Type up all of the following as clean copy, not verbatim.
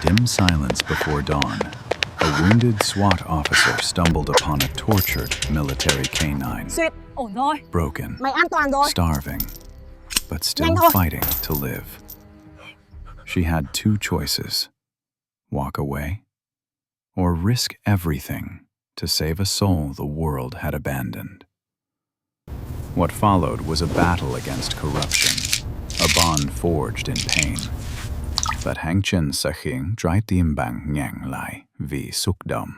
dim silence before dawn, a wounded SWAT officer stumbled upon a tortured military canine. SWAT, ổn rồi. Broken, Mày an toàn rồi. starving, but still Nhanh thôi. fighting to live. She had two choices: walk away, or risk everything to save a soul the world had abandoned. What followed was a battle against corruption, a bond forged in pain. But hành trình sa khiêng trái tim bạn nhàn lại vì xúc động.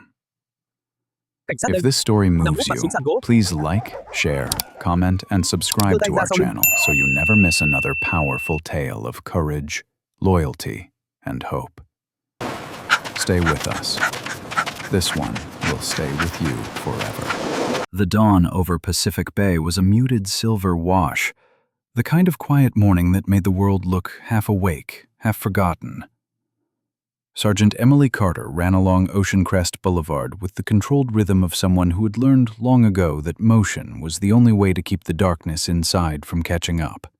If this story moves you, please like, share, comment, and subscribe to our channel so you never miss another powerful tale of courage, loyalty, and hope. Stay with us. This one will stay with you forever. The dawn over Pacific Bay was a muted silver wash, the kind of quiet morning that made the world look half awake, half forgotten. Sergeant Emily Carter ran along Ocean Crest Boulevard with the controlled rhythm of someone who had learned long ago that motion was the only way to keep the darkness inside from catching up.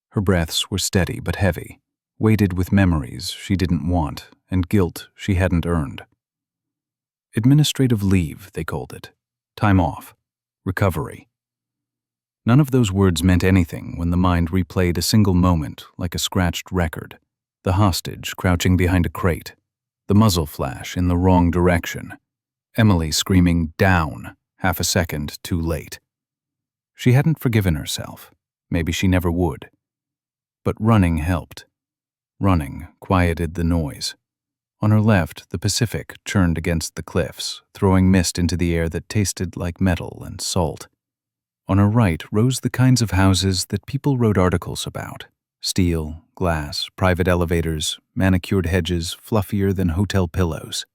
Her breaths were steady but heavy, weighted with memories she didn't want and guilt she hadn't earned. Administrative leave, they called it. Time off. Recovery. None of those words meant anything when the mind replayed a single moment like a scratched record. The hostage crouching behind a crate, the muzzle flash in the wrong direction, Emily screaming down half a second too late. She hadn't forgiven herself. Maybe she never would. But running helped. Running quieted the noise. On her left, the Pacific churned against the cliffs, throwing mist into the air that tasted like metal and salt. On her right rose the kinds of houses that people wrote articles about. Steel, glass, private elevators, manicured hedges fluffier than hotel pillows.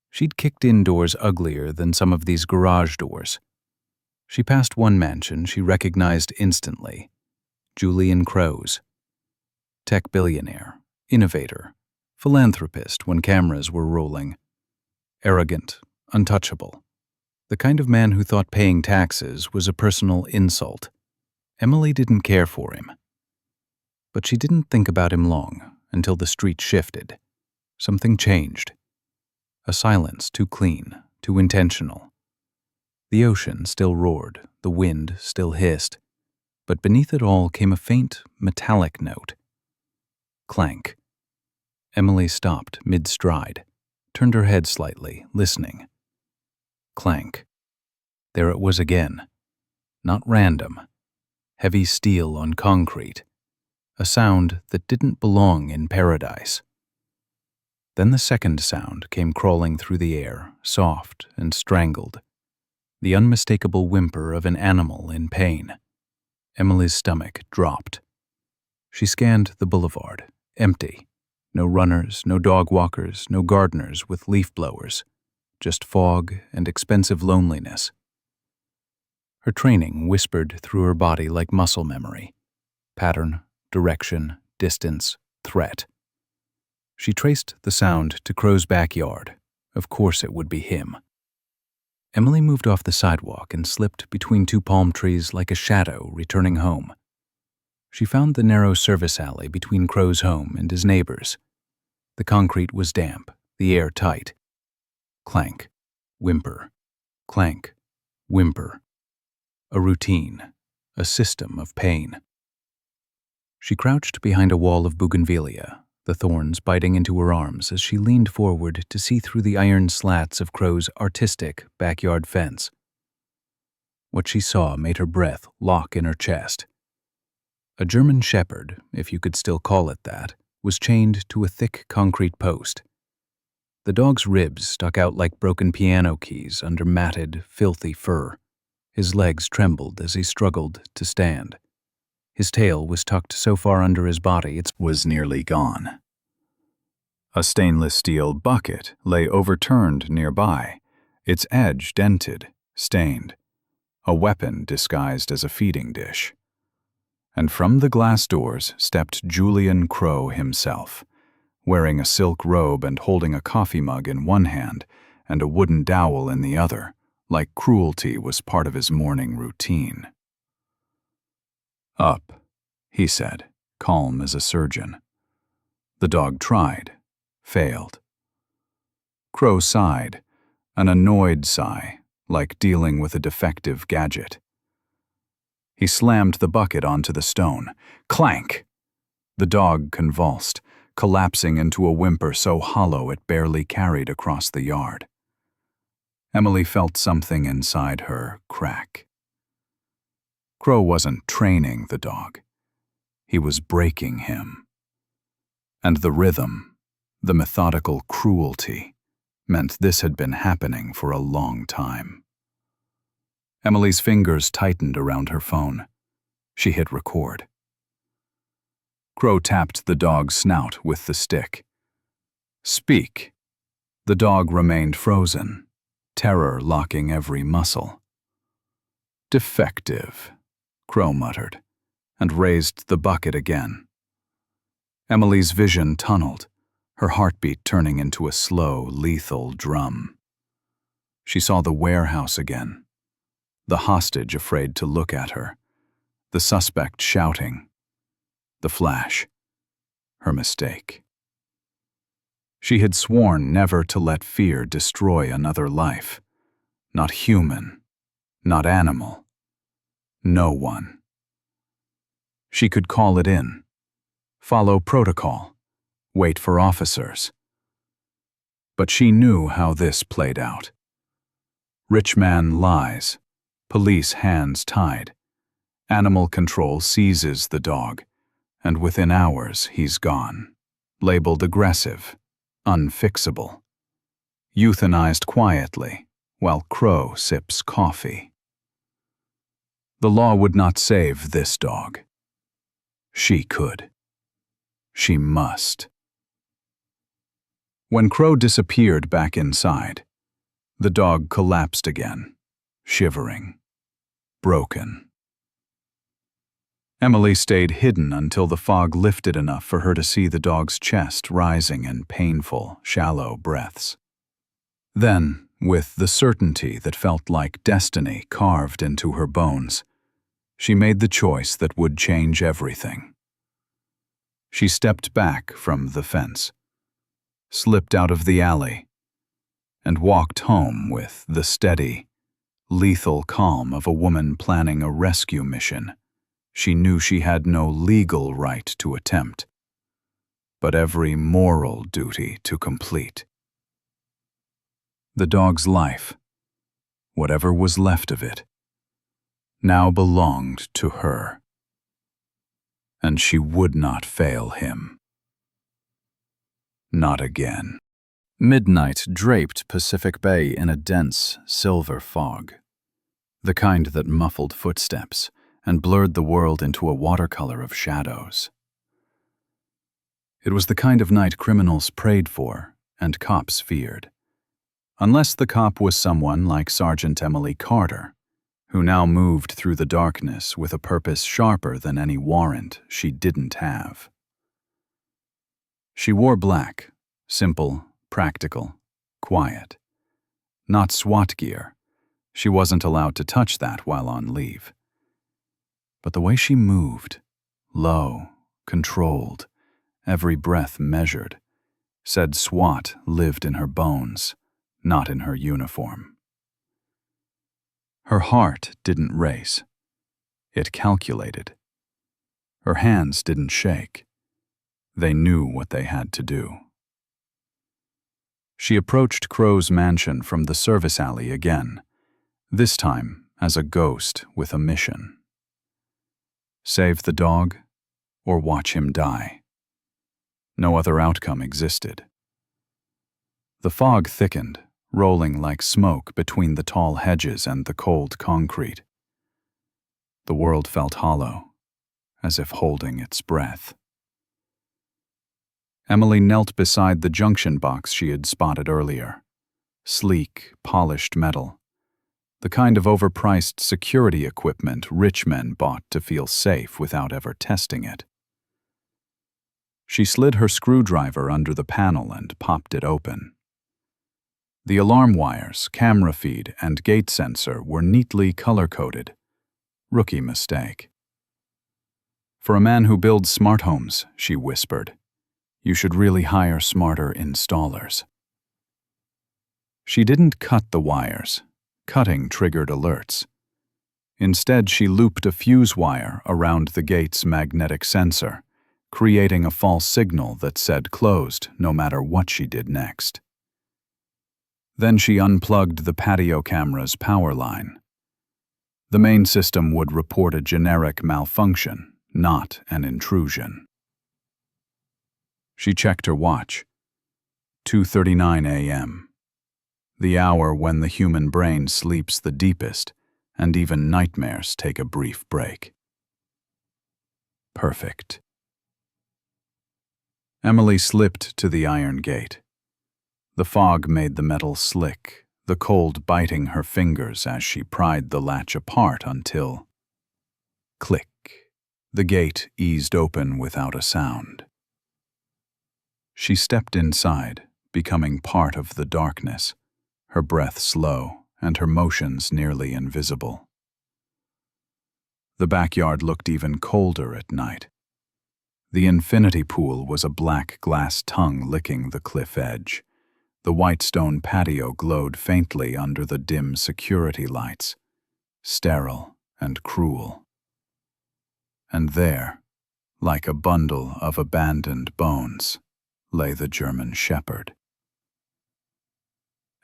She'd kicked in doors uglier than some of these garage doors. She passed one mansion she recognized instantly. Julian Crow's. Tech billionaire, innovator, philanthropist when cameras were rolling. Arrogant, untouchable. The kind of man who thought paying taxes was a personal insult. Emily didn't care for him. But she didn't think about him long, until the street shifted. Something changed. A silence too clean, too intentional. The ocean still roared, the wind still hissed, but beneath it all came a faint, metallic note. Clank. Emily stopped mid-stride, turned her head slightly, listening. Clank. There it was again. Not random. Heavy steel on concrete. A sound that didn't belong in paradise. Then the second sound came crawling through the air, soft and strangled. The unmistakable whimper of an animal in pain. Emily's stomach dropped. She scanned the boulevard, empty. No runners, no dog walkers, no gardeners with leaf blowers. Just fog and expensive loneliness. Her training whispered through her body like muscle memory. Pattern, direction, distance, threat. She traced the sound to Crow's backyard. Of course it would be him. Emily moved off the sidewalk and slipped between two palm trees like a shadow returning home. She found the narrow service alley between Crow's home and his neighbor's. The concrete was damp, the air tight. Clank, whimper, clank, whimper. A routine, a system of pain. She crouched behind a wall of bougainvillea, the thorns biting into her arms as she leaned forward to see through the iron slats of Crow's artistic backyard fence. What she saw made her breath lock in her chest. A German shepherd, if you could still call it that, was chained to a thick concrete post. The dog's ribs stuck out like broken piano keys under matted, filthy fur. His legs trembled as he struggled to stand. His tail was tucked so far under his body it was nearly gone. A stainless steel bucket lay overturned nearby, its edge dented, stained. A weapon disguised as a feeding dish. And from the glass doors stepped Julian Crow himself, wearing a silk robe and holding a coffee mug in one hand and a wooden dowel in the other, like cruelty was part of his morning routine. Up, he said, calm as a surgeon. The dog tried, failed. Crow sighed, an annoyed sigh, like dealing with a defective gadget. He slammed the bucket onto the stone. Clank! The dog convulsed, collapsing into a whimper so hollow it barely carried across the yard. Emily felt something inside her crack. Crow wasn't training the dog. He was breaking him. And the rhythm, the methodical cruelty, meant this had been happening for a long time. Emily's fingers tightened around her phone. She hit record. Crow tapped the dog's snout with the stick. Speak. The dog remained frozen, terror locking every muscle. Defective, Crow muttered, and raised the bucket again. Emily's vision tunneled, her heartbeat turning into a slow, lethal drum. She saw the warehouse again, the hostage afraid to look at her, the suspect shouting, the flash, her mistake. She had sworn never to let fear destroy another life, not human, not animal, no one. She could call it in, follow protocol, wait for officers. But she knew how this played out. Rich man lies, police hands tied, animal control seizes the dog, and within hours he's gone, labeled aggressive, unfixable, euthanized quietly while Crow sips coffee. The law would not save this dog. She could. She must. When Crow disappeared back inside, the dog collapsed again, shivering, broken. Emily stayed hidden until the fog lifted enough for her to see the dog's chest rising in painful, shallow breaths. Then, with the certainty that felt like destiny carved into her bones, she made the choice that would change everything. She stepped back from the fence, slipped out of the alley, and walked home with the steady, lethal calm of a woman planning a rescue mission she knew she had no legal right to attempt, but every moral duty to complete. The dog's life, whatever was left of it, now belonged to her, and she would not fail him. Not again. Midnight draped Pacific Bay in a dense, silver fog, the kind that muffled footsteps and blurred the world into a watercolor of shadows. It was the kind of night criminals prayed for and cops feared, unless the cop was someone like Sergeant Emily Carter, who now moved through the darkness with a purpose sharper than any warrant she didn't have. She wore black, simple, practical, quiet. Not SWAT gear. She wasn't allowed to touch that while on leave. But the way she moved, low, controlled, every breath measured, said SWAT lived in her bones, not in her uniform. Her heart didn't race. It calculated. Her hands didn't shake. They knew what they had to do. She approached Crow's mansion from the service alley again, this time as a ghost with a mission. Save the dog, or watch him die. No other outcome existed. The fog thickened, rolling like smoke between the tall hedges and the cold concrete. The world felt hollow, as if holding its breath. Emily knelt beside the junction box she had spotted earlier. Sleek, polished metal. The kind of overpriced security equipment rich men bought to feel safe without ever testing it. She slid her screwdriver under the panel and popped it open. The alarm wires, camera feed, and gate sensor were neatly color-coded. Rookie mistake. For a man who builds smart homes, she whispered, You should really hire smarter installers. She didn't cut the wires. Cutting triggered alerts. Instead, she looped a fuse wire around the gate's magnetic sensor, creating a false signal that said closed no matter what she did next. Then she unplugged the patio camera's power line. The main system would report a generic malfunction, not an intrusion. She checked her watch. 2:39 a.m. The hour when the human brain sleeps the deepest, and even nightmares take a brief break. Perfect. Emily slipped to the iron gate. The fog made the metal slick, the cold biting her fingers as she pried the latch apart until... click. The gate eased open without a sound. She stepped inside, becoming part of the darkness, her breath slow and her motions nearly invisible. The backyard looked even colder at night. The infinity pool was a black glass tongue licking the cliff edge. The white stone patio glowed faintly under the dim security lights, sterile and cruel. And there, like a bundle of abandoned bones, lay the German shepherd.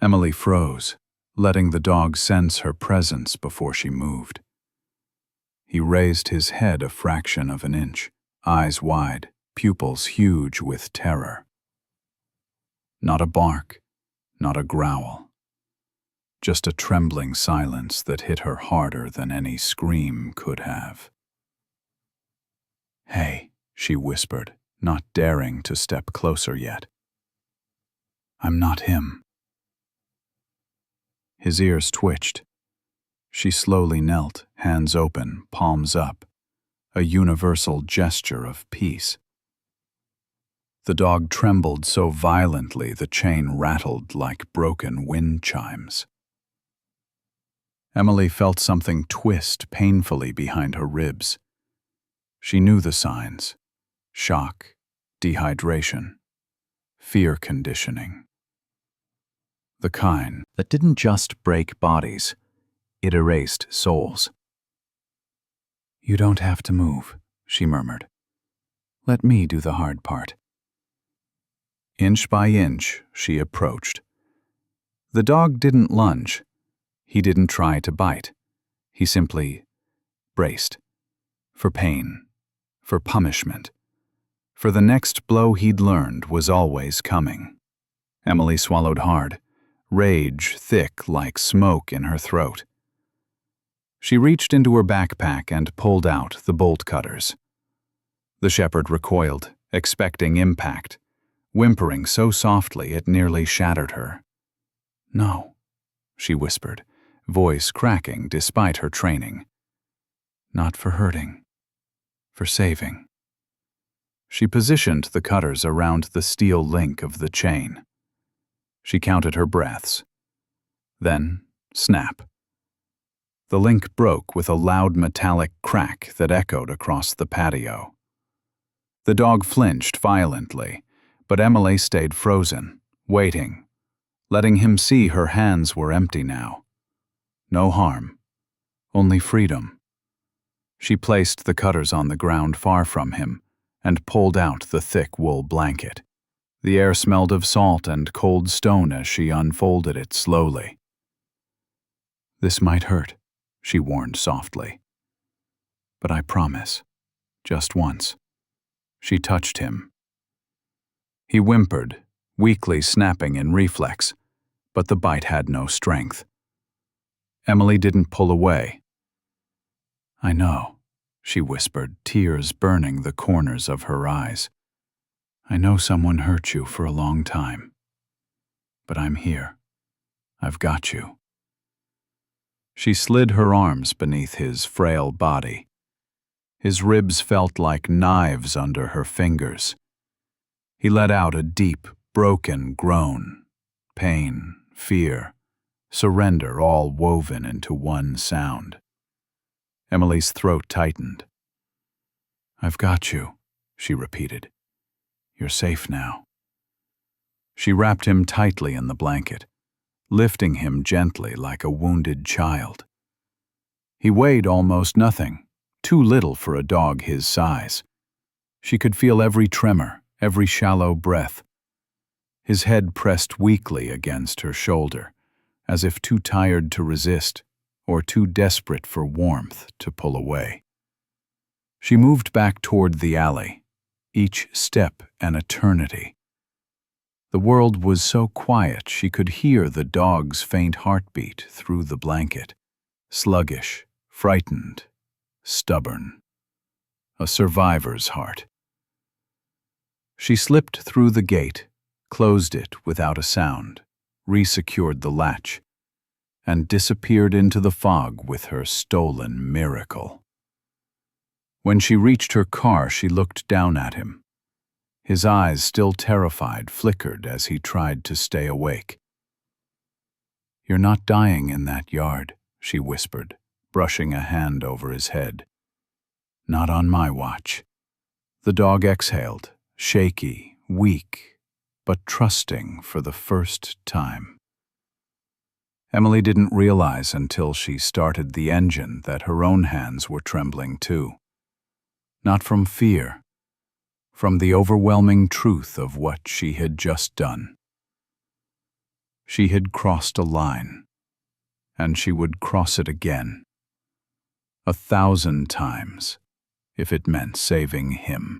Emily froze, letting the dog sense her presence before she moved. He raised his head a fraction of an inch, eyes wide, pupils huge with terror. Not a bark, not a growl. Just a trembling silence that hit her harder than any scream could have. "Hey," she whispered, not daring to step closer yet. "I'm not him." His ears twitched. She slowly knelt, hands open, palms up, a universal gesture of peace. The dog trembled so violently the chain rattled like broken wind chimes. Emily felt something twist painfully behind her ribs. She knew the signs: shock, dehydration, fear conditioning. The kind that didn't just break bodies, it erased souls. "You don't have to move," she murmured. "Let me do the hard part." Inch by inch, she approached. The dog didn't lunge. He didn't try to bite. He simply braced. For pain. For punishment. For the next blow he'd learned was always coming. Emily swallowed hard, rage thick like smoke in her throat. She reached into her backpack and pulled out the bolt cutters. The shepherd recoiled, expecting impact, whimpering so softly it nearly shattered her. "No," she whispered, voice cracking despite her training. "Not for hurting. For saving." She positioned the cutters around the steel link of the chain. She counted her breaths. Then, snap. The link broke with a loud metallic crack that echoed across the patio. The dog flinched violently, but Emily stayed frozen, waiting, letting him see her hands were empty now. No harm, only freedom. She placed the cutters on the ground far from him and pulled out the thick wool blanket. The air smelled of salt and cold stone as she unfolded it slowly. "This might hurt," she warned softly. "But I promise, just once." She touched him. He whimpered, weakly snapping in reflex, but the bite had no strength. Emily didn't pull away. "I know," she whispered, tears burning the corners of her eyes. "I know someone hurt you for a long time. But I'm here. I've got you." She slid her arms beneath his frail body. His ribs felt like knives under her fingers. He let out a deep, broken groan. Pain, fear, surrender all woven into one sound. Emily's throat tightened. "I've got you," she repeated. You're safe now." She wrapped him tightly in the blanket, lifting him gently like a wounded child. He weighed almost nothing, too little for a dog his size. She could feel every tremor, every shallow breath. His head pressed weakly against her shoulder, as if too tired to resist or too desperate for warmth to pull away. She moved back toward the alley, each step an eternity. The world was so quiet she could hear the dog's faint heartbeat through the blanket, sluggish, frightened, stubborn. A survivor's heart. She slipped through the gate, closed it without a sound, resecured the latch, and disappeared into the fog with her stolen miracle. When she reached her car, she looked down at him. His eyes, still terrified, flickered as he tried to stay awake. "You're not dying in that yard," she whispered, brushing a hand over his head. "Not on my watch." The dog exhaled, shaky, weak, but trusting for the first time. Emily didn't realize until she started the engine that her own hands were trembling too. Not from fear, from the overwhelming truth of what she had just done. She had crossed a line, and she would cross it again. 1,000 times, if it meant saving him.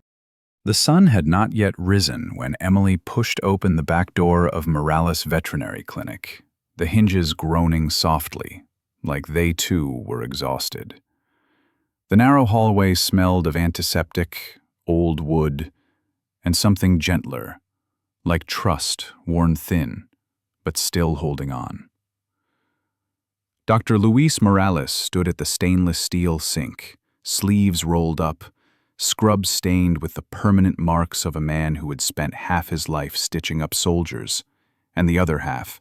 The sun had not yet risen when Emily pushed open the back door of Morales Veterinary Clinic, the hinges groaning softly, like they too were exhausted. The narrow hallway smelled of antiseptic, old wood, and something gentler, like trust worn thin, but still holding on. Dr. Luis Morales stood at the stainless steel sink, sleeves rolled up, scrub stained with the permanent marks of a man who had spent half his life stitching up soldiers, and the other half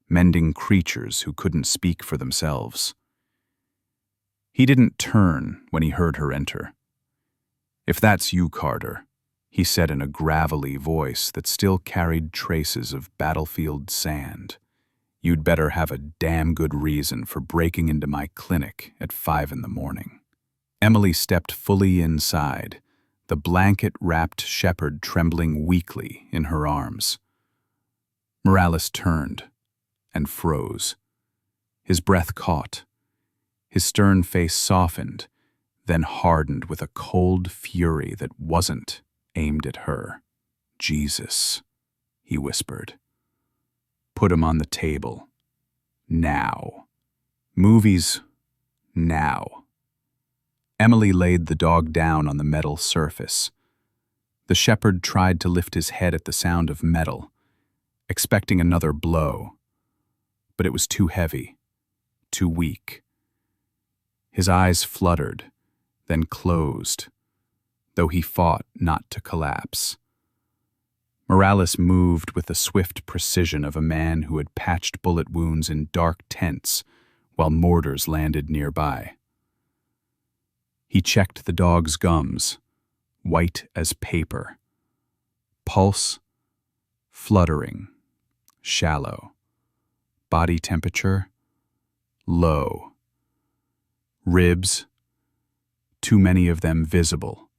mending creatures who couldn't speak for themselves. He didn't turn when he heard her enter. "If that's you, Carter," he said in a gravelly voice that still carried traces of battlefield sand, "you'd better have a damn good reason for breaking into my clinic at 5 in the morning." Emily stepped fully inside, the blanket-wrapped shepherd trembling weakly in her arms. Morales turned and froze. His breath caught. His stern face softened, then hardened with a cold fury that wasn't aimed at her. "Jesus," he whispered. "Put him on the table. Now. Movies. Now." Emily laid the dog down on the metal surface. The shepherd tried to lift his head at the sound of metal, expecting another blow, but it was too heavy, too weak. His eyes fluttered, then closed, though he fought not to collapse. Morales moved with the swift precision of a man who had patched bullet wounds in dark tents while mortars landed nearby. He checked the dog's gums, white as paper. Pulse, fluttering, shallow. Body temperature, low. Ribs, too many of them visible,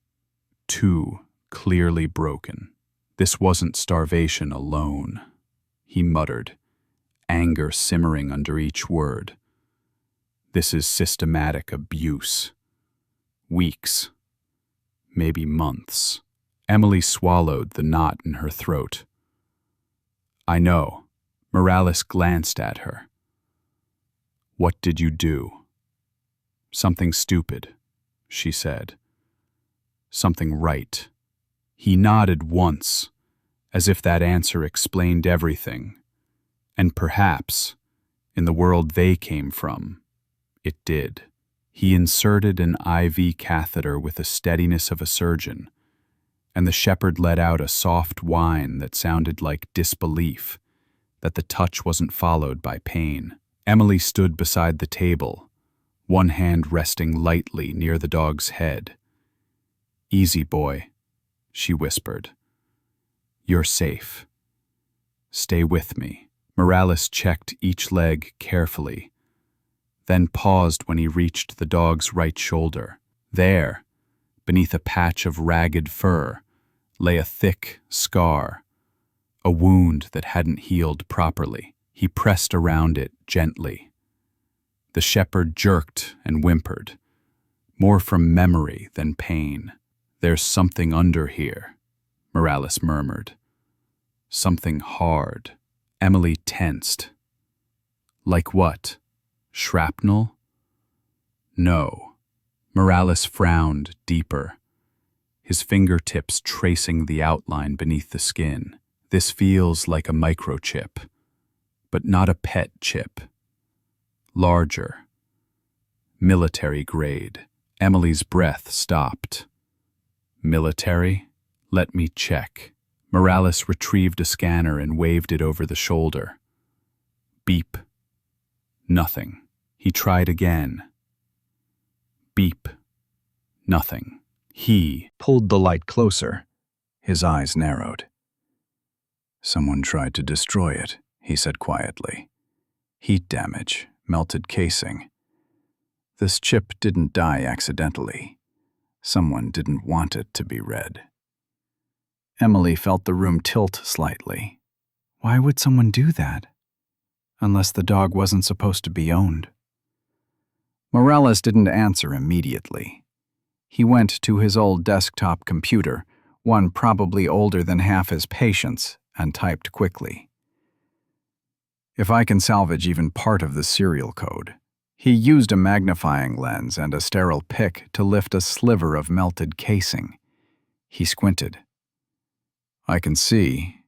too clearly broken. This wasn't starvation alone, he muttered, anger simmering under each word. This is systematic abuse. Weeks, maybe months. Emily swallowed the knot in her throat. "I know." Morales glanced at her. "What did you do?" "Something stupid," she said. "Something right." He nodded once, as if that answer explained everything. And perhaps, in the world they came from, it did. He inserted an IV catheter with the steadiness of a surgeon, and the shepherd let out a soft whine that sounded like disbelief, that the touch wasn't followed by pain. Emily stood beside the table, one hand resting lightly near the dog's head. "Easy, boy," she whispered. You're safe. Stay with me. Morales checked each leg carefully, then paused when he reached the dog's right shoulder. There, beneath a patch of ragged fur, lay a thick scar, a wound that hadn't healed properly. He pressed around it gently. The shepherd jerked and whimpered, more from memory than pain. There's something under here, Morales murmured. Something hard. Emily tensed. Like what? Shrapnel? No. Morales frowned deeper, his fingertips tracing the outline beneath the skin. This feels like a microchip, but not a pet chip. Larger. Military grade. Emily's breath stopped. Military? Let me check. Morales retrieved a scanner and waved it over the shoulder. Beep. Nothing. He tried again. Beep. Nothing. He pulled the light closer. His eyes narrowed. Someone tried to destroy it, he said quietly. Heat damage, melted casing. This chip didn't die accidentally. Someone didn't want it to be read. Emily felt the room tilt slightly. Why would someone do that? Unless the dog wasn't supposed to be owned. Morales didn't answer immediately. He went to his old desktop computer, one probably older than half his patience, and typed quickly. If I can salvage even part of the serial code. He used a magnifying lens and a sterile pick to lift a sliver of melted casing. He squinted. I can see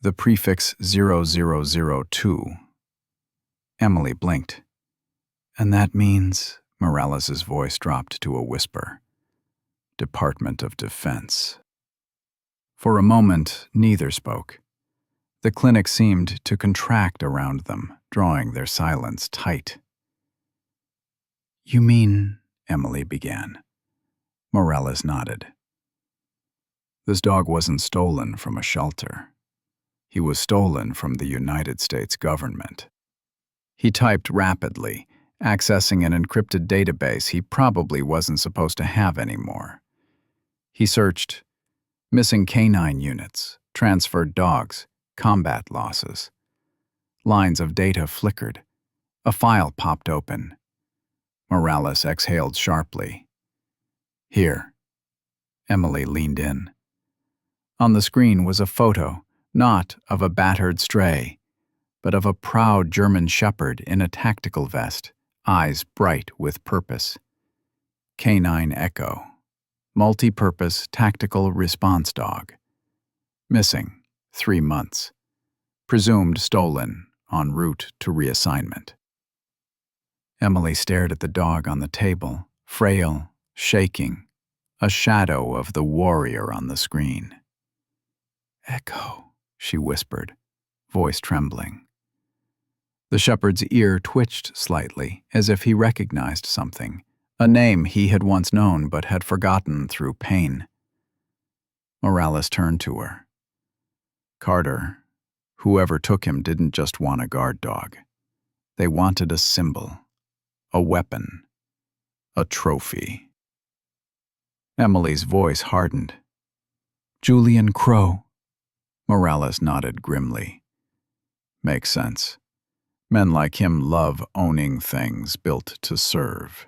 the prefix 0002. Emily blinked. And that means, Morales's voice dropped to a whisper, Department of Defense. For a moment, neither spoke. The clinic seemed to contract around them, drawing their silence tight. You mean, Emily began. Morales nodded. This dog wasn't stolen from a shelter. He was stolen from the United States government. He typed rapidly, accessing an encrypted database he probably wasn't supposed to have anymore. He searched missing canine units, transferred dogs, combat losses. Lines of data flickered. A file popped open. Morales exhaled sharply. Here. Emily leaned in. On the screen was a photo, not of a battered stray, but of a proud German shepherd in a tactical vest, eyes bright with purpose. Canine Echo. Multi-purpose tactical response dog. Missing 3 months. Presumed stolen en route to reassignment. Emily stared at the dog on the table, frail, shaking, a shadow of the warrior on the screen. Echo, she whispered, voice trembling. The shepherd's ear twitched slightly, as if he recognized something, a name he had once known but had forgotten through pain. Morales turned to her. Carter, whoever took him didn't just want a guard dog. They wanted a symbol, a weapon, a trophy. Emily's voice hardened. Julian Crow. Morales nodded grimly. Makes sense. Men like him love owning things built to serve.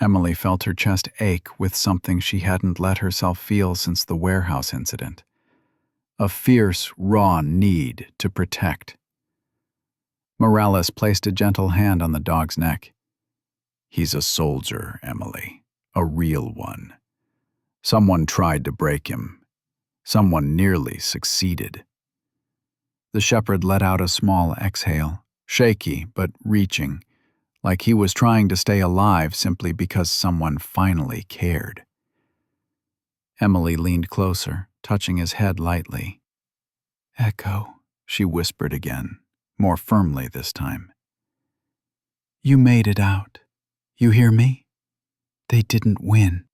Emily felt her chest ache with something she hadn't let herself feel since the warehouse incident. A fierce, raw need to protect. Morales placed a gentle hand on the dog's neck. He's a soldier, Emily. A real one. Someone tried to break him. Someone nearly succeeded. The shepherd let out a small exhale, shaky but reaching, like he was trying to stay alive simply because someone finally cared. Emily leaned closer, touching his head lightly. Echo, she whispered again, more firmly this time. You made it out. You hear me? They didn't win.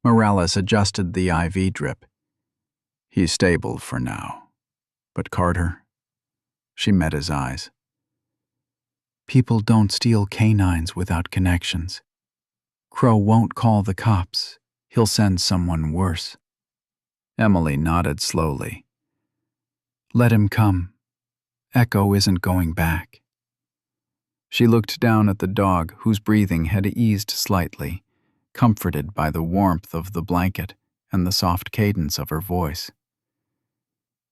Morales adjusted the IV drip. He's stable for now. But Carter, she met his eyes. People don't steal canines without connections. Crow won't call the cops. He'll send someone worse. Emily nodded slowly. Let him come. Echo isn't going back. She looked down at the dog, whose breathing had eased slightly, comforted by the warmth of the blanket and the soft cadence of her voice.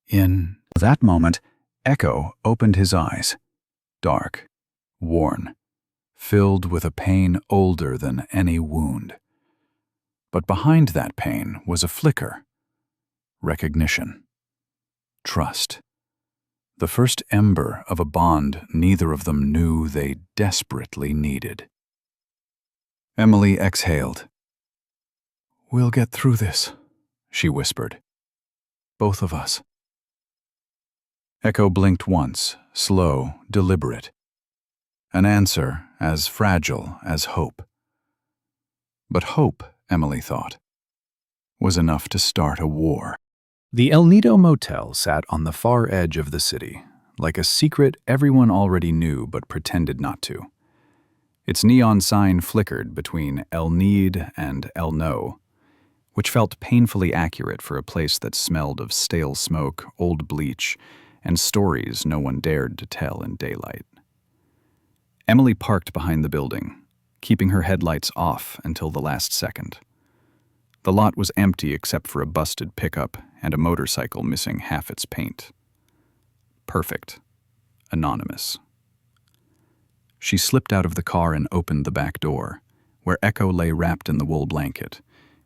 In that moment, Echo opened his eyes, dark, worn, filled with a pain older than any wound. But behind that pain was a flicker. Recognition. Trust. The first ember of a bond neither of them knew they desperately needed. Emily exhaled. We'll get through this, she whispered. Both of us. Echo blinked once, slow, deliberate. An answer as fragile as hope. But hope, Emily thought, was enough to start a war. The El Nido Motel sat on the far edge of the city, like a secret everyone already knew but pretended not to. Its neon sign flickered between El Need and El No, which felt painfully accurate for a place that smelled of stale smoke, old bleach, and stories no one dared to tell in daylight. Emily parked behind the building, keeping her headlights off until the last second. The lot was empty except for a busted pickup and a motorcycle missing half its paint. Perfect. Anonymous. She slipped out of the car and opened the back door, where Echo lay wrapped in the wool blanket,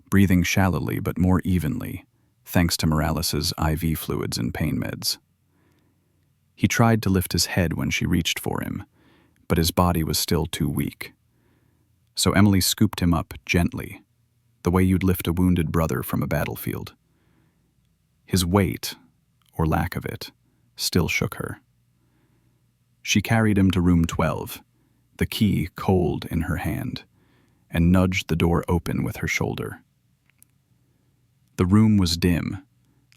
breathing shallowly but more evenly, thanks to Morales's IV fluids and pain meds. He tried to lift his head when she reached for him, but his body was still too weak. So Emily scooped him up gently, the way you'd lift a wounded brother from a battlefield. His weight, or lack of it, still shook her. She carried him to room 12, the key cold in her hand, and nudged the door open with her shoulder. The room was dim,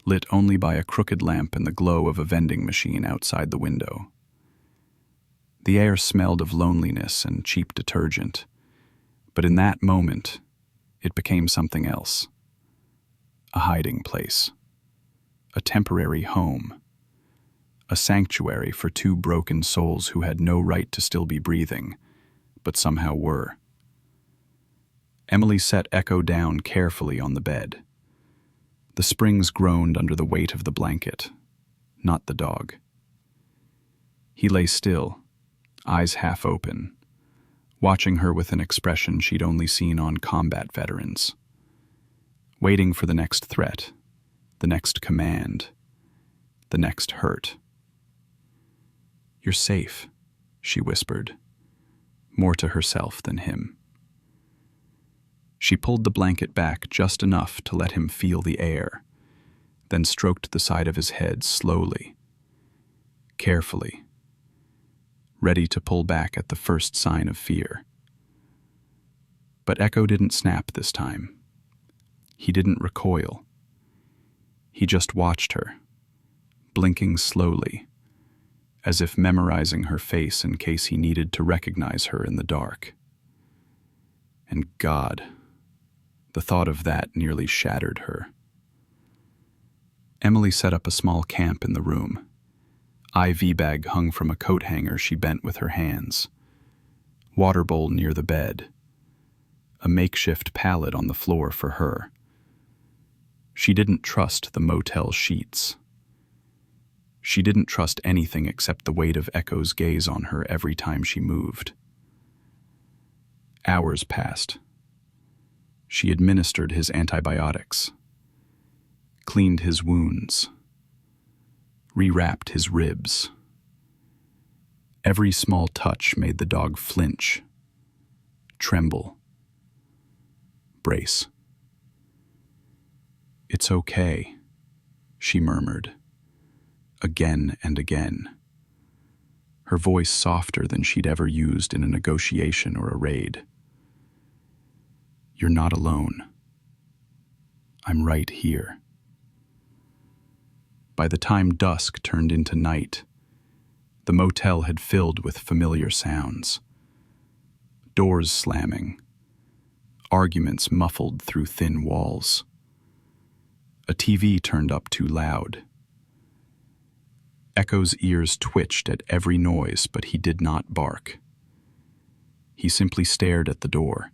lit only by a crooked lamp and the glow of a vending machine outside the window. The air smelled of loneliness and cheap detergent, but in that moment, it became something else. A hiding place. A temporary home. A sanctuary for two broken souls who had no right to still be breathing, but somehow were. Emily set Echo down carefully on the bed. The springs groaned under the weight of the blanket, not the dog. He lay still, eyes half open, watching her with an expression she'd only seen on combat veterans. Waiting for the next threat, the next command, the next hurt. You're safe, she whispered, more to herself than him. She pulled the blanket back just enough to let him feel the air, then stroked the side of his head slowly, carefully, ready to pull back at the first sign of fear. But Echo didn't snap this time. He didn't recoil. He just watched her, blinking slowly, as if memorizing her face in case he needed to recognize her in the dark. And God, the thought of that nearly shattered her. Emily set up a small camp in the room. IV bag hung from a coat hanger she bent with her hands. Water bowl near the bed. A makeshift pallet on the floor for her. She didn't trust the motel sheets. She didn't trust anything except the weight of Echo's gaze on her every time she moved. Hours passed. She administered his antibiotics, cleaned his wounds, rewrapped his ribs. Every small touch made the dog flinch, tremble, brace. "It's okay," she murmured, again and again, her voice softer than she'd ever used in a negotiation or a raid. "You're not alone. I'm right here." By the time dusk turned into night, the motel had filled with familiar sounds. Doors slamming, arguments muffled through thin walls. A TV turned up too loud. Echo's ears twitched at every noise, but he did not bark. He simply stared at the door,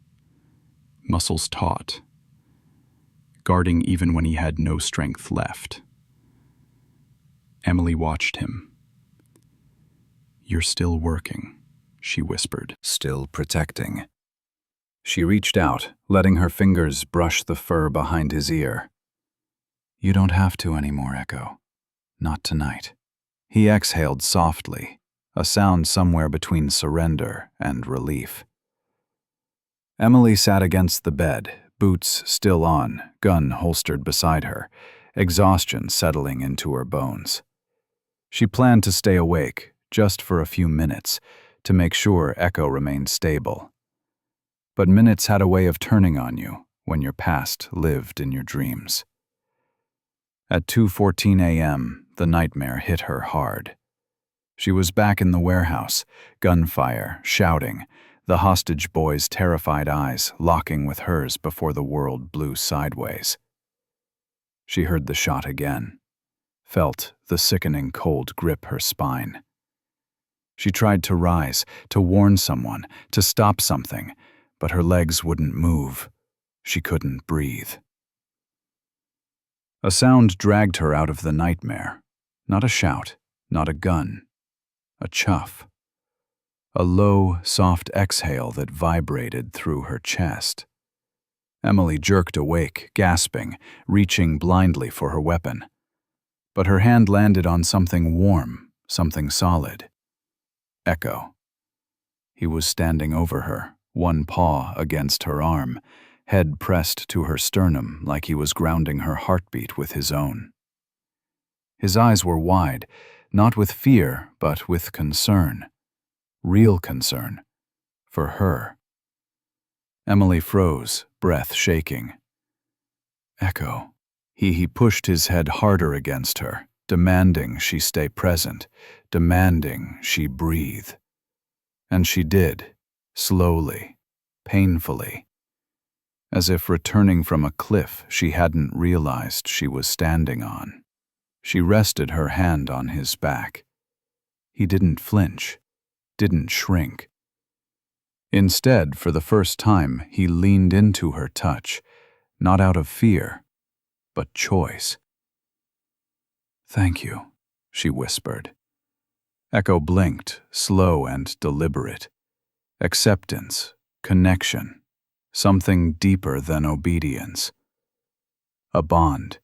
muscles taut, guarding even when he had no strength left. Emily watched him. "You're still working," she whispered. "Still protecting." She reached out, letting her fingers brush the fur behind his ear. "You don't have to anymore, Echo. Not tonight." He exhaled softly, a sound somewhere between surrender and relief. Emily sat against the bed, boots still on, gun holstered beside her, exhaustion settling into her bones. She planned to stay awake, just for a few minutes, to make sure Echo remained stable. But minutes had a way of turning on you when your past lived in your dreams. At 2:14 a.m., the nightmare hit her hard. She was back in the warehouse, gunfire, shouting, the hostage boy's terrified eyes locking with hers before the world blew sideways. She heard the shot again, felt the sickening cold grip her spine. She tried to rise, to warn someone, to stop something, but her legs wouldn't move. She couldn't breathe. A sound dragged her out of the nightmare. Not a shout, not a gun. A chuff. A low, soft exhale that vibrated through her chest. Emily jerked awake, gasping, reaching blindly for her weapon. But her hand landed on something warm, something solid. Echo. He was standing over her, one paw against her arm, head pressed to her sternum like he was grounding her heartbeat with his own. His eyes were wide, not with fear, but with concern. Real concern. For her. Emily froze, breath shaking. "Echo." He pushed his head harder against her, demanding she stay present, demanding she breathe. And she did, slowly, painfully. As if returning from a cliff she hadn't realized she was standing on. She rested her hand on his back. He didn't flinch, didn't shrink. Instead, for the first time, he leaned into her touch, not out of fear, but choice. "Thank you," she whispered. Echo blinked, slow and deliberate. Acceptance, connection, something deeper than obedience. A bond.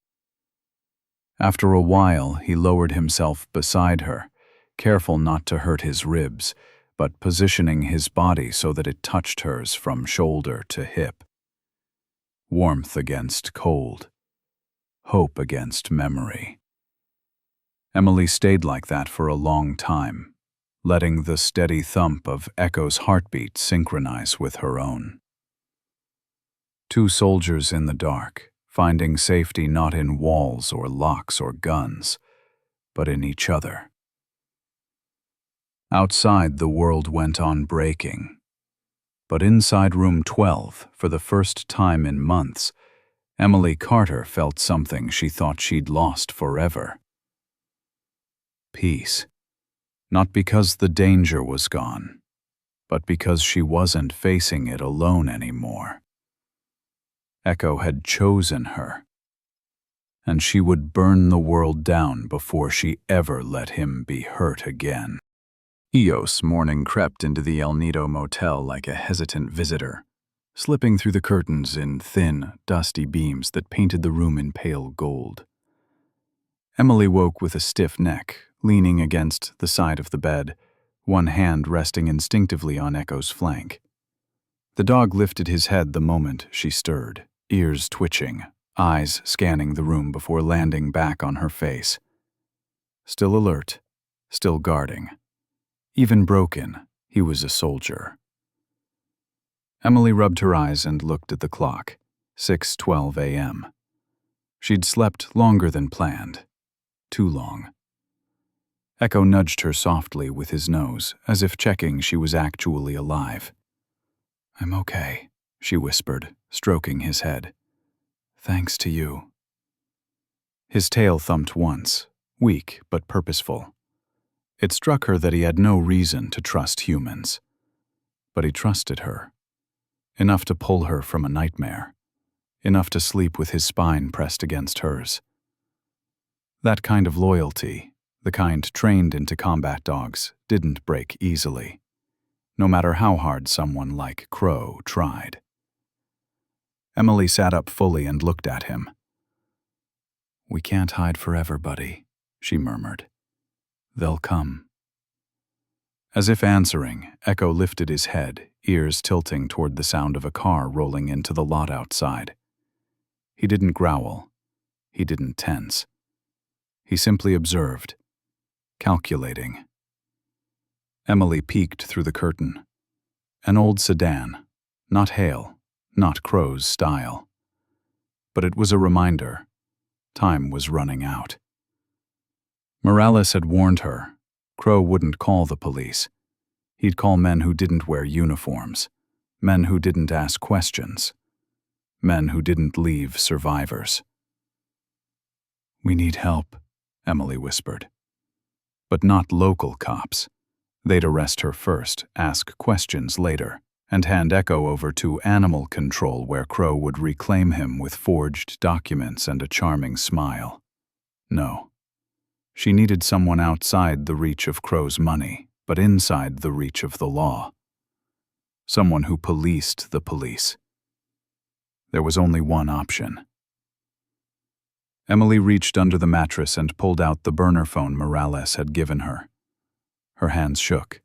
After a while, he lowered himself beside her, careful not to hurt his ribs, but positioning his body so that it touched hers from shoulder to hip. Warmth against cold. Hope against memory. Emily stayed like that for a long time, letting the steady thump of Echo's heartbeat synchronize with her own. Two soldiers in the dark, finding safety not in walls or locks or guns, but in each other. Outside, the world went on breaking. But inside room 12, for the first time in months, Emily Carter felt something she thought she'd lost forever. Peace. Not because the danger was gone, but because she wasn't facing it alone anymore. Echo had chosen her, and she would burn the world down before she ever let him be hurt again. Eos morning crept into the El Nido motel like a hesitant visitor, slipping through the curtains in thin, dusty beams that painted the room in pale gold. Emily woke with a stiff neck, leaning against the side of the bed, one hand resting instinctively on Echo's flank. The dog lifted his head the moment she stirred, ears twitching, eyes scanning the room before landing back on her face. Still alert, still guarding. Even broken, he was a soldier. Emily rubbed her eyes and looked at the clock, 6:12 a.m. She'd slept longer than planned. too long. Echo nudged her softly with his nose, as if checking she was actually alive. "I'm okay," she whispered, stroking his head. "Thanks to you." His tail thumped once, weak but purposeful. It struck her that he had no reason to trust humans. But he trusted her. Enough to pull her from a nightmare. Enough to sleep with his spine pressed against hers. That kind of loyalty, the kind trained into combat dogs, didn't break easily, no matter how hard someone like Crow tried. Emily sat up fully and looked at him. "We can't hide forever, buddy," she murmured. "They'll come." As if answering, Echo lifted his head, ears tilting toward the sound of a car rolling into the lot outside. He didn't growl. He didn't tense. He simply observed, calculating. Emily peeked through the curtain. An old sedan, not Hale, not Crow's style. But it was a reminder. Time was running out. Morales had warned her. Crow wouldn't call the police. He'd call men who didn't wear uniforms, men who didn't ask questions, men who didn't leave survivors. "We need help," Emily whispered. But not local cops. They'd arrest her first, ask questions later, and hand Echo over to animal control where Crow would reclaim him with forged documents and a charming smile. No. She needed someone outside the reach of Crow's money, but inside the reach of the law. Someone who policed the police. There was only one option. Emily reached under the mattress and pulled out the burner phone Morales had given her. Her hands shook,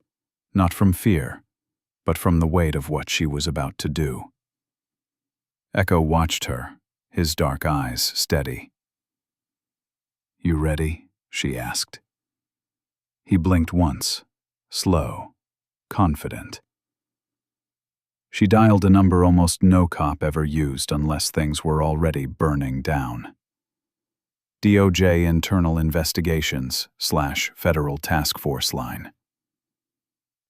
not from fear, but from the weight of what she was about to do. Echo watched her, his dark eyes steady. "You ready?" she asked. He blinked once, slow, confident. She dialed a number almost no cop ever used unless things were already burning down. DOJ Internal Investigations / Federal Task Force line.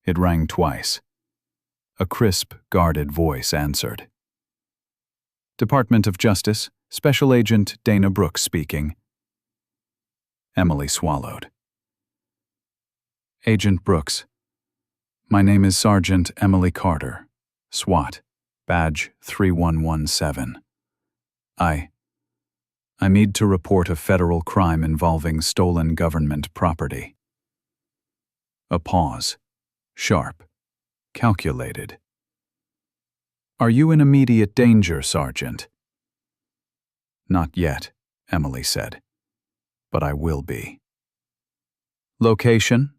It rang twice. A crisp, guarded voice answered. "Department of Justice, Special Agent Dana Brooks speaking." Emily swallowed. "Agent Brooks, my name is Sergeant Emily Carter, SWAT, badge 3117. I need to report a federal crime involving stolen government property." A pause, sharp, calculated. "Are you in immediate danger, Sergeant?" "Not yet," Emily said. "But I will be." "Location?"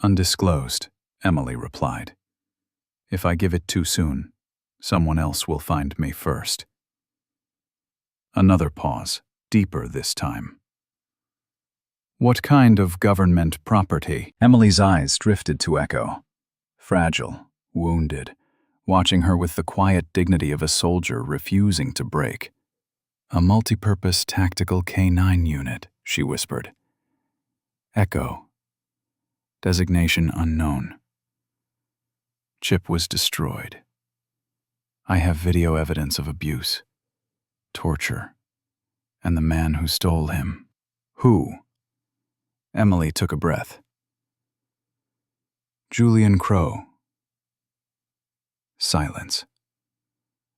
"Undisclosed," Emily replied. "If I give it too soon, someone else will find me first." Another pause, deeper this time. "What kind of government property?" Emily's eyes drifted to Echo. Fragile, wounded, watching her with the quiet dignity of a soldier refusing to break. "A multipurpose tactical K-9 unit," she whispered. "Echo. Designation unknown. Chip was destroyed. I have video evidence of abuse, torture, and the man who stole him." "Who?" Emily took a breath. "Julian Crow." Silence.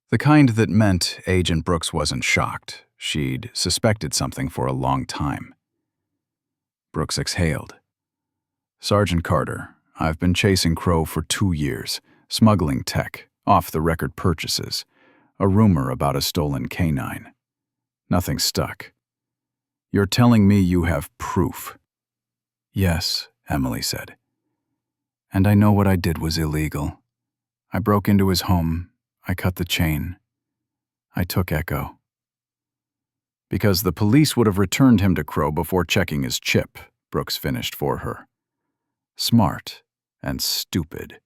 The kind that meant Agent Brooks wasn't shocked. She'd suspected something for a long time. Brooks exhaled. "Sergeant Carter, I've been chasing Crow for 2 years, smuggling tech, off-the-record purchases, a rumor about a stolen K-9. Nothing stuck. You're telling me you have proof?" "Yes," Emily said. "And I know what I did was illegal. I broke into his home. I cut the chain. I took Echo." "Because the police would have returned him to Crow before checking his chip," Brooks finished for her. "Smart and stupid.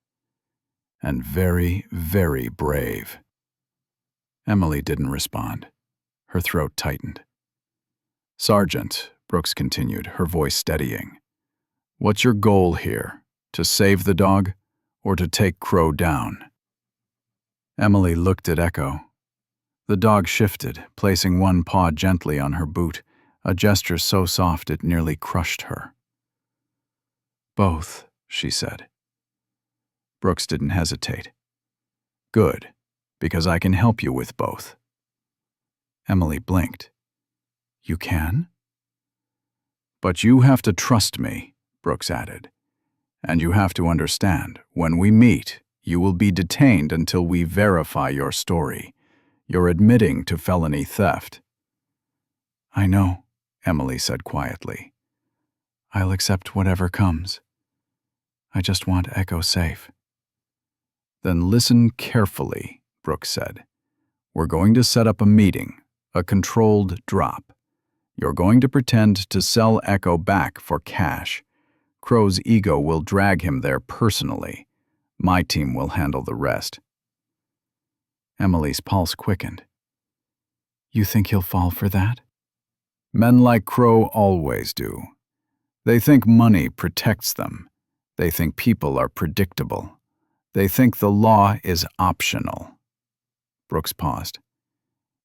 And very, very brave." Emily didn't respond. Her throat tightened. "Sergeant," Brooks continued, her voice steadying, "what's your goal here? To save the dog, or to take Crow down?" Emily looked at Echo. The dog shifted, placing one paw gently on her boot, a gesture so soft it nearly crushed her. "Both," she said. Brooks didn't hesitate. "Good, because I can help you with both." Emily blinked. "You can?" "But you have to trust me," Brooks added. "And you have to understand, when we meet, you will be detained until we verify your story. You're admitting to felony theft." "I know," Emily said quietly. "I'll accept whatever comes. I just want Echo safe." "Then listen carefully," Brooks said. "We're going to set up a meeting, a controlled drop. You're going to pretend to sell Echo back for cash. Crow's ego will drag him there personally. My team will handle the rest." Emily's pulse quickened. "You think he'll fall for that?" "Men like Crow always do. They think money protects them. They think people are predictable. They think the law is optional." Brooks paused.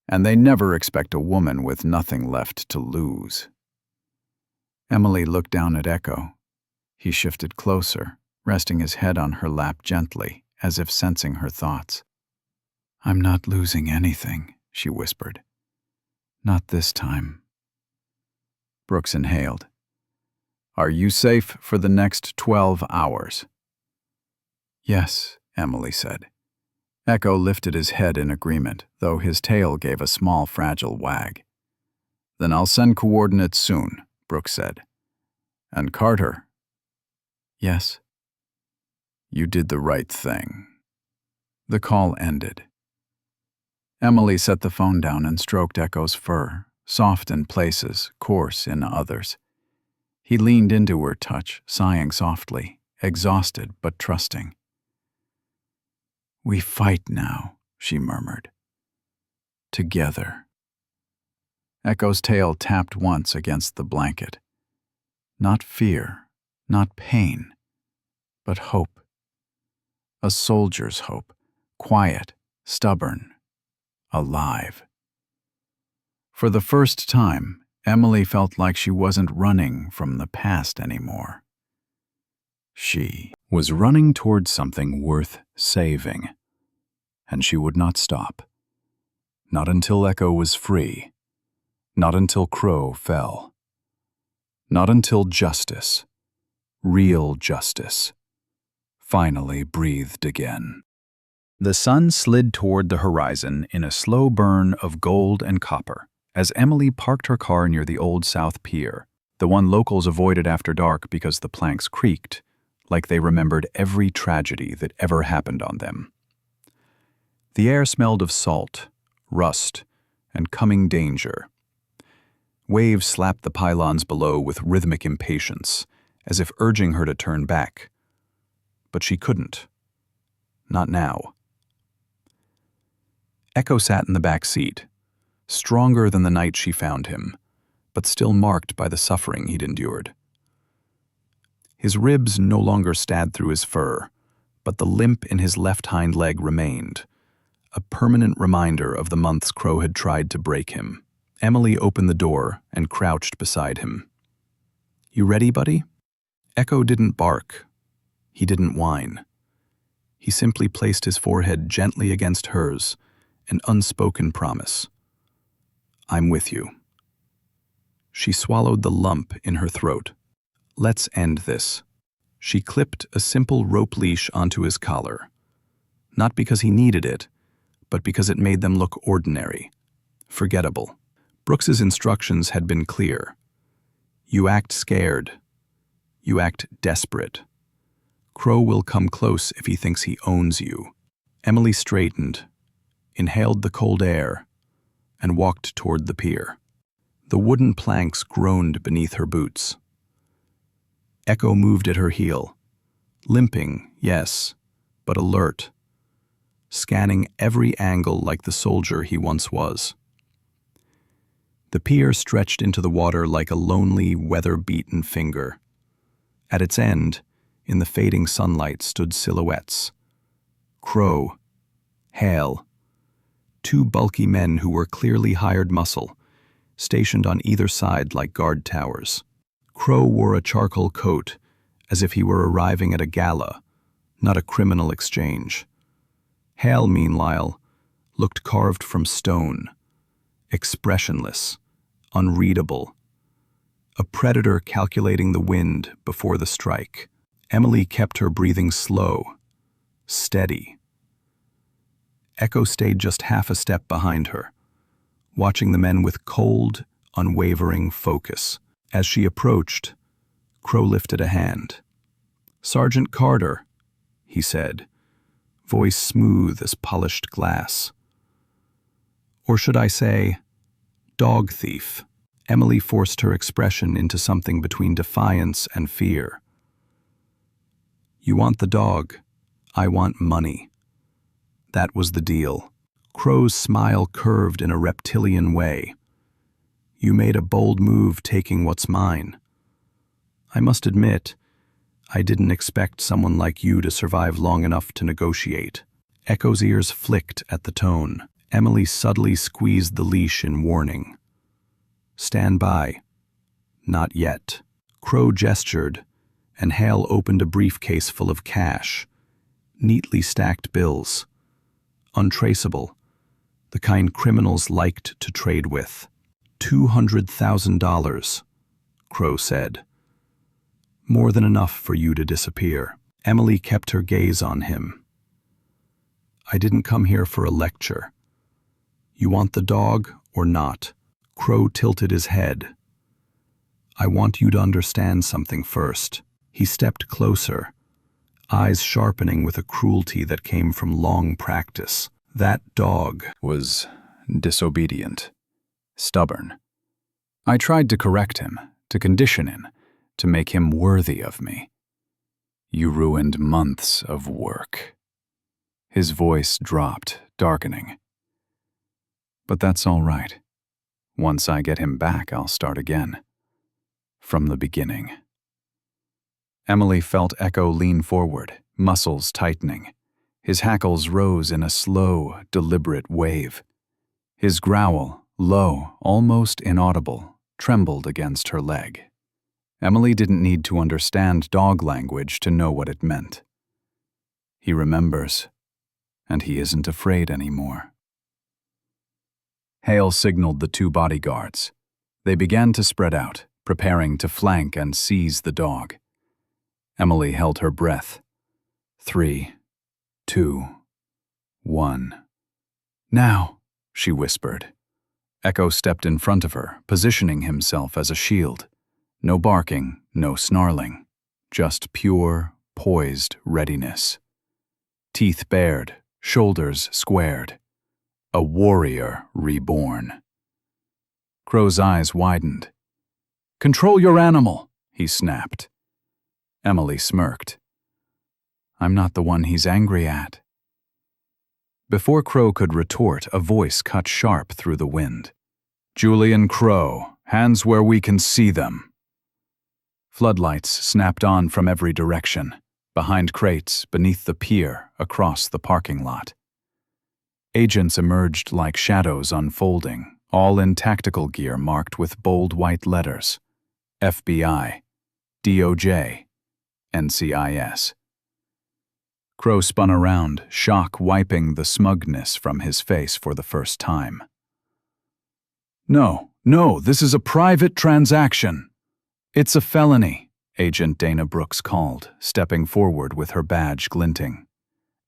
"And they never expect a woman with nothing left to lose." Emily looked down at Echo. He shifted closer, resting his head on her lap gently, as if sensing her thoughts. "I'm not losing anything," she whispered. "Not this time." Brooks inhaled. "Are you safe for the next 12 hours? "Yes," Emily said. Echo lifted his head in agreement, though his tail gave a small, fragile wag. "Then I'll send coordinates soon," Brooks said. "And Carter." "Yes." "You did the right thing." The call ended. Emily set the phone down and stroked Echo's fur, soft in places, coarse in others. He leaned into her touch, sighing softly, exhausted but trusting. "We fight now," she murmured. "Together." Echo's tail tapped once against the blanket. Not fear, not pain, but hope. A soldier's hope, quiet, stubborn, alive. For the first time, Emily felt like she wasn't running from the past anymore. She was running towards something worth saving, and she would not stop. Not until Echo was free. Not until Crow fell. Not until justice, real justice, finally breathed again. The sun slid toward the horizon in a slow burn of gold and copper as Emily parked her car near the Old South Pier, the one locals avoided after dark because the planks creaked, like they remembered every tragedy that ever happened on them. The air smelled of salt, rust, and coming danger. Waves slapped the pylons below with rhythmic impatience, as if urging her to turn back. But she couldn't. Not now. Echo sat in the back seat, stronger than the night she found him, but still marked by the suffering he'd endured. His ribs no longer stabbed through his fur, but the limp in his left hind leg remained, a permanent reminder of the months Crow had tried to break him. Emily opened the door and crouched beside him. "You ready, buddy?" Echo didn't bark. He didn't whine. He simply placed his forehead gently against hers, an unspoken promise. "I'm with you." She swallowed the lump in her throat. "Let's end this." She clipped a simple rope leash onto his collar. Not because he needed it, but because it made them look ordinary, forgettable. Brooks's instructions had been clear. You act scared. You act desperate. Crow will come close if he thinks he owns you. Emily straightened, inhaled the cold air, and walked toward the pier. The wooden planks groaned beneath her boots. Echo moved at her heel, limping, yes, but alert, scanning every angle like the soldier he once was. The pier stretched into the water like a lonely, weather-beaten finger. At its end, in the fading sunlight, stood silhouettes. Crow, Hale, two bulky men who were clearly hired muscle, stationed on either side like guard towers. Crow wore a charcoal coat, as if he were arriving at a gala, not a criminal exchange. Hale, meanwhile, looked carved from stone, expressionless, unreadable. A predator calculating the wind before the strike. Emily kept her breathing slow, steady. Echo stayed just half a step behind her, watching the men with cold, unwavering focus. As she approached, Crow lifted a hand. "Sergeant Carter," he said, voice smooth as polished glass. Or should I say, dog thief? Emily forced her expression into something between defiance and fear. "You want the dog, I want money." That was the deal. Crow's smile curved in a reptilian way. "You made a bold move taking what's mine. I must admit, I didn't expect someone like you to survive long enough to negotiate." Echo's ears flicked at the tone. Emily subtly squeezed the leash in warning. "Stand by." "Not yet." Crow gestured, and Hale opened a briefcase full of cash, neatly stacked bills. Untraceable, the kind criminals liked to trade with. $200,000, Crow said. "More than enough for you to disappear." Emily kept her gaze on him. "I didn't come here for a lecture. You want the dog or not?" Crow tilted his head. "I want you to understand something first." He stepped closer, eyes sharpening with a cruelty that came from long practice. "That dog Was disobedient, stubborn. I tried to correct him, to condition him, to make him worthy of me. You ruined months of work." His voice dropped, darkening. "But that's all right. Once I get him back, I'll start again. From the beginning." Emily felt Echo lean forward, muscles tightening. His hackles rose in a slow, deliberate wave. His growl, low, almost inaudible, trembled against her leg. Emily didn't need to understand dog language to know what it meant. He remembers, and he isn't afraid anymore. Hale signaled the two bodyguards. They began to spread out, preparing to flank and seize the dog. Emily held her breath. 3, 2, 1. "Now," she whispered. Echo stepped in front of her, positioning himself as a shield. No barking, no snarling, just pure, poised readiness. Teeth bared, shoulders squared. A warrior reborn. Crow's eyes widened. "Control your animal," he snapped. Emily smirked. "I'm not the one he's angry at." Before Crow could retort, a voice cut sharp through the wind. "Julian Crow, hands where we can see them." Floodlights snapped on from every direction, behind crates, beneath the pier, across the parking lot. Agents emerged like shadows unfolding, all in tactical gear marked with bold white letters. FBI, DOJ, NCIS. Crow spun around, shock wiping the smugness from his face for the first time. No, this is a private transaction." "It's a felony," Agent Dana Brooks called, stepping forward with her badge glinting.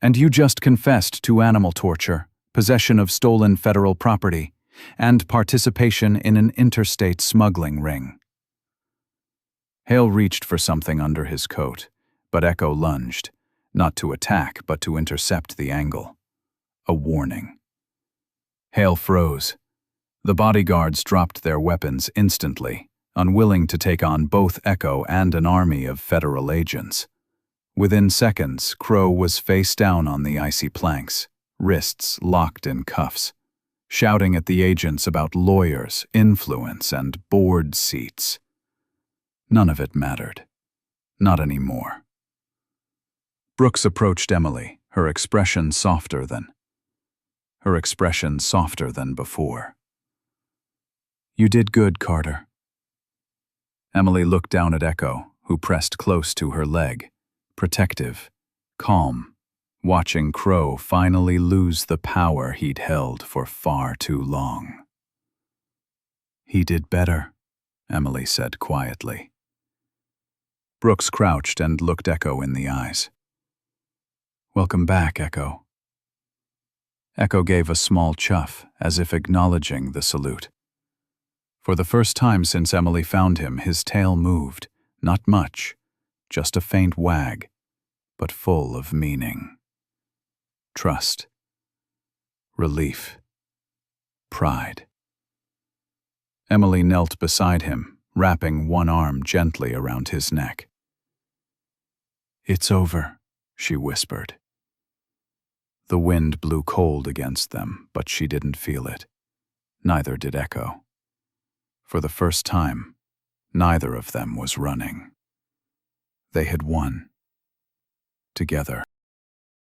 "And you just confessed to animal torture, possession of stolen federal property, and participation in an interstate smuggling ring." Hale reached for something under his coat, but Echo lunged, not to attack but to intercept the angle. A warning. Hale froze. The bodyguards dropped their weapons instantly, unwilling to take on both Echo and an army of federal agents. Within seconds, Crow was face down on the icy planks, wrists locked in cuffs. shouting at the agents about lawyers, influence, and board seats. None of it mattered. Not anymore. Brooks approached Emily, her expression softer than before. "You did good, Carter." Emily looked down at Echo, who pressed close to her leg, protective, calm, watching Crow finally lose the power he'd held for far too long. "He did better," Emily said quietly. Brooks crouched and looked Echo in the eyes. "Welcome back, Echo." Echo gave a small chuff, as if acknowledging the salute. For the first time since Emily found him, his tail moved, not much, just a faint wag, but full of meaning. Trust, relief, pride. Emily knelt beside him, wrapping one arm gently around his neck. "It's over," she whispered. The wind blew cold against them, but she didn't feel it. Neither did Echo. For the first time, neither of them was running. They had won. Together.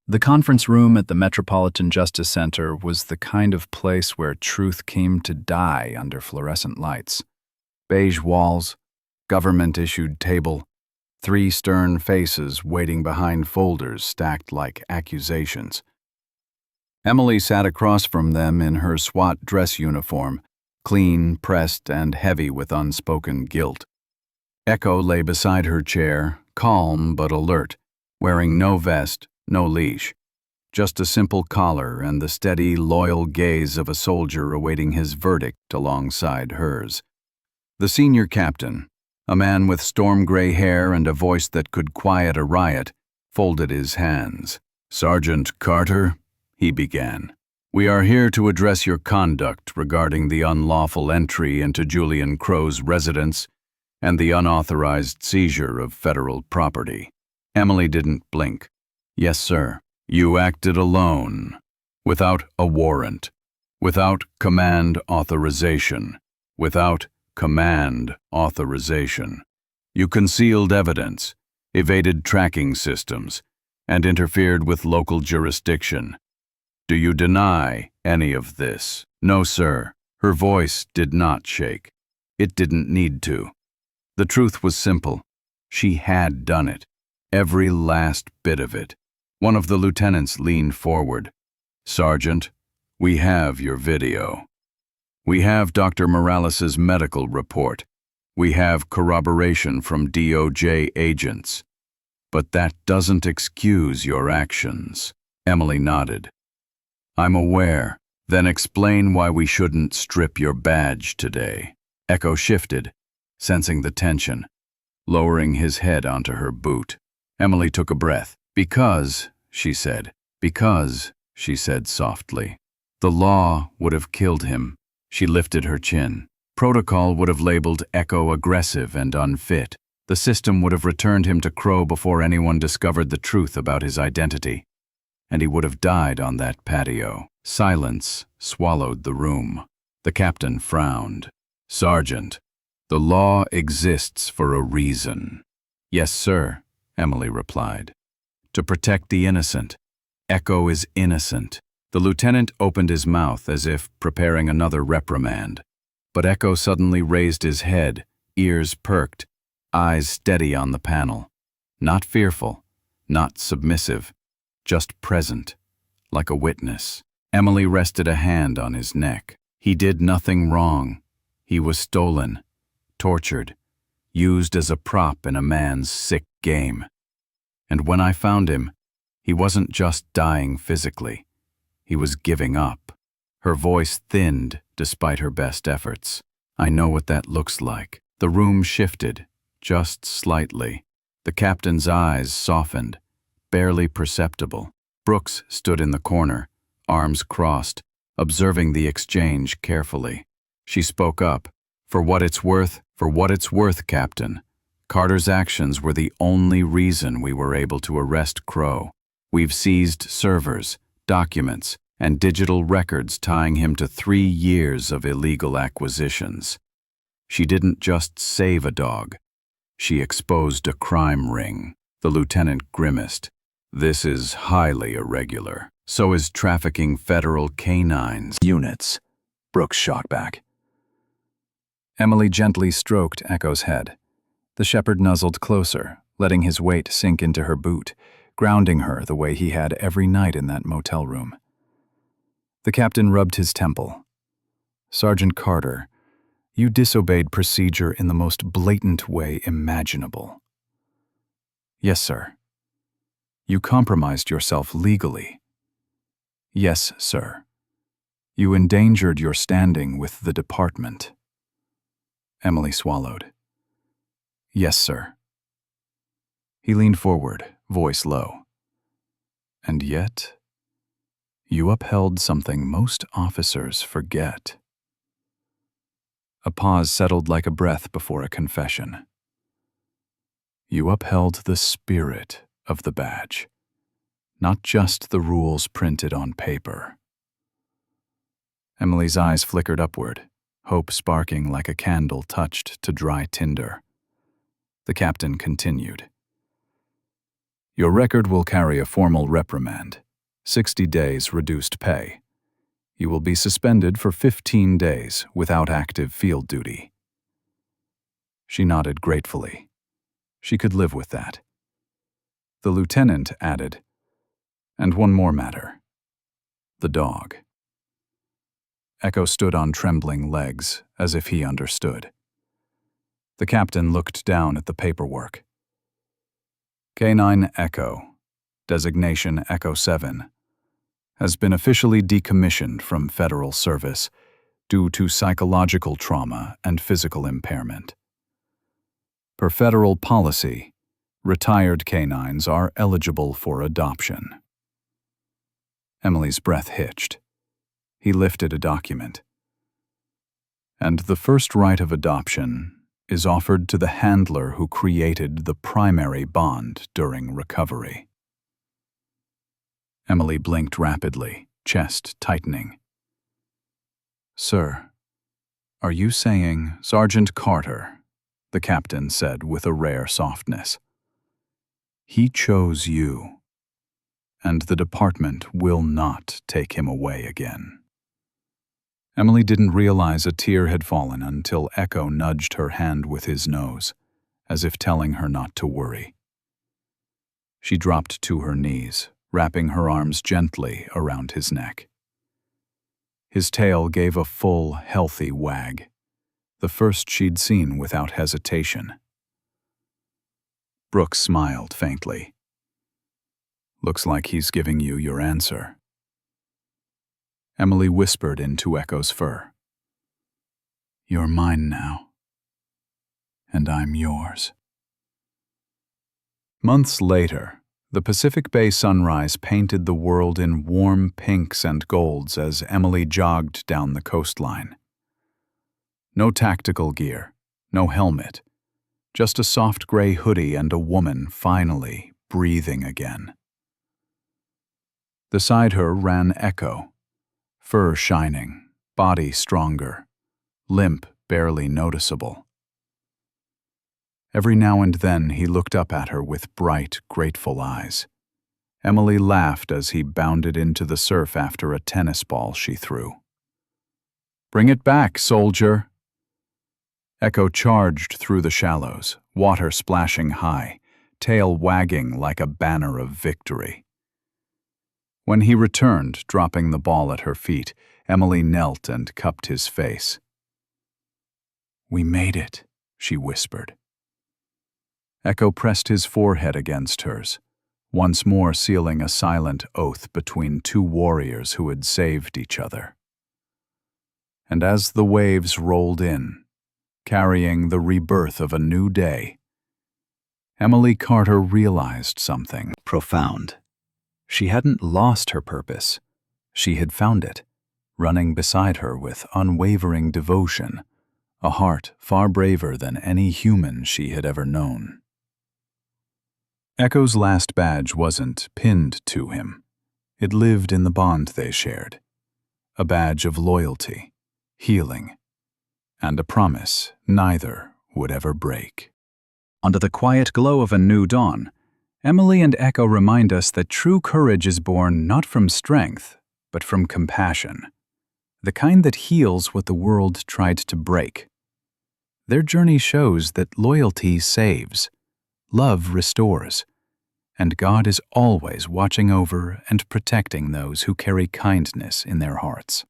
The conference room at the Metropolitan Justice Center was the kind of place where truth came to die under fluorescent lights. Beige walls, government-issued table, 3 stern faces waiting behind folders stacked like accusations. Emily sat across from them in her SWAT dress uniform, clean, pressed, and heavy with unspoken guilt. Echo lay beside her chair, calm but alert, wearing no vest, no leash, just a simple collar and the steady, loyal gaze of a soldier awaiting his verdict alongside hers. The senior captain, a man with storm-gray hair and a voice that could quiet a riot, folded his hands. "Sergeant Carter," he began, "we are here to address your conduct regarding the unlawful entry into Julian Crow's residence and the unauthorized seizure of federal property." Emily didn't blink. "Yes, sir. You acted alone, without a warrant, without command authorization, without command authorization. You concealed evidence, evaded tracking systems, and interfered with local jurisdiction. Do you deny any of this?" "No, sir." Her voice did not shake. It didn't need to. The truth was simple. She had done it. Every last bit of it. One of the lieutenants leaned forward. "Sergeant, we have your video. We have Dr. Morales's medical report. We have corroboration from DOJ agents. But that doesn't excuse your actions." Emily nodded. "I'm aware. Then explain why we shouldn't strip your badge today." Echo shifted, sensing the tension, lowering his head onto her boot. Emily took a breath. "Because," she said. "Because," she said softly. "The law would have killed him." She lifted her chin. "Protocol would have labeled Echo aggressive and unfit. The system would have returned him to Crow before anyone discovered the truth about his identity. And he would have died on that patio." Silence swallowed the room. The captain frowned. "Sergeant, the law exists for a reason." "Yes, sir," Emily replied. "To protect the innocent. Echo is innocent." The lieutenant opened his mouth as if preparing another reprimand. But Echo suddenly raised his head, ears perked, eyes steady on the panel. Not fearful, not submissive, just present, like a witness. Emily rested a hand on his neck. He did nothing wrong. He was stolen, tortured, used as a prop in a man's sick game. And when I found him, he wasn't just dying physically. He was giving up. Her voice thinned despite her best efforts. "I know what that looks like." The room shifted, just slightly. The captain's eyes softened, barely perceptible. Brooks stood in the corner, arms crossed, observing the exchange carefully. She spoke up. For what it's worth, Captain. Carter's actions were the only reason we were able to arrest Crow. We've seized servers, documents, and digital records tying him to 3 years of illegal acquisitions. She didn't just save a dog. She exposed a crime ring. The lieutenant grimaced. This is highly irregular. So is trafficking federal canines units. Brooks shot back. Emily gently stroked Echo's head. The shepherd nuzzled closer, letting his weight sink into her boot, grounding her the way he had every night in that motel room. The captain rubbed his temple. Sergeant Carter, you disobeyed procedure in the most blatant way imaginable. Yes, sir. You compromised yourself legally. Yes, sir. You endangered your standing with the department. Emily swallowed. Yes, sir. He leaned forward, voice low. And yet, you upheld something most officers forget. A pause settled like a breath before a confession. You upheld the spirit of the badge, not just the rules printed on paper. Emily's eyes flickered upward, hope sparking like a candle touched to dry tinder. The captain continued. Your record will carry a formal reprimand, 60 days reduced pay. You will be suspended for 15 days without active field duty. She nodded gratefully. She could live with that. The lieutenant added, and one more matter. The dog. Echo stood on trembling legs, as if he understood. The captain looked down at the paperwork. Canine Echo, designation Echo 7, has been officially decommissioned from federal service due to psychological trauma and physical impairment. Per federal policy, retired canines are eligible for adoption. Emily's breath hitched. He lifted a document. And the first right of adoption is offered to the handler who created the primary bond during recovery. Emily blinked rapidly, chest tightening. Sir, are you saying Sergeant Carter? The captain said with a rare softness. He chose you, and the department will not take him away again. Emily didn't realize a tear had fallen until Echo nudged her hand with his nose, as if telling her not to worry. She dropped to her knees, wrapping her arms gently around his neck. His tail gave a full, healthy wag, the first she'd seen without hesitation. Brooks smiled faintly. Looks like he's giving you your answer. Emily whispered into Echo's fur. You're mine now, and I'm yours. Months later, the Pacific Bay sunrise painted the world in warm pinks and golds as Emily jogged down the coastline. No tactical gear, no helmet, just a soft gray hoodie and a woman finally breathing again. Beside her ran Echo, fur shining, body stronger, limp barely noticeable. Every now and then he looked up at her with bright, grateful eyes. Emily laughed as he bounded into the surf after a tennis ball she threw. Bring it back, soldier! Echo charged through the shallows, water splashing high, tail wagging like a banner of victory. When he returned, dropping the ball at her feet, Emily knelt and cupped his face. We made it, she whispered. Echo pressed his forehead against hers, once more sealing a silent oath between two warriors who had saved each other. And as the waves rolled in, carrying the rebirth of a new day, Emily Carter realized something profound. She hadn't lost her purpose. She had found it, running beside her with unwavering devotion, a heart far braver than any human she had ever known. Echo's last badge wasn't pinned to him. It lived in the bond they shared, a badge of loyalty, healing, and a promise neither would ever break. Under the quiet glow of a new dawn, Emily and Echo remind us that true courage is born not from strength, but from compassion, the kind that heals what the world tried to break. Their journey shows that loyalty saves, love restores, and God is always watching over and protecting those who carry kindness in their hearts.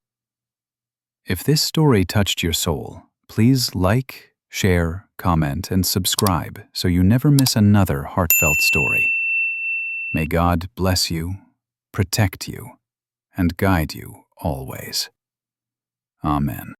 If this story touched your soul, please like, share, comment, and subscribe so you never miss another heartfelt story. May God bless you, protect you, and guide you always. Amen.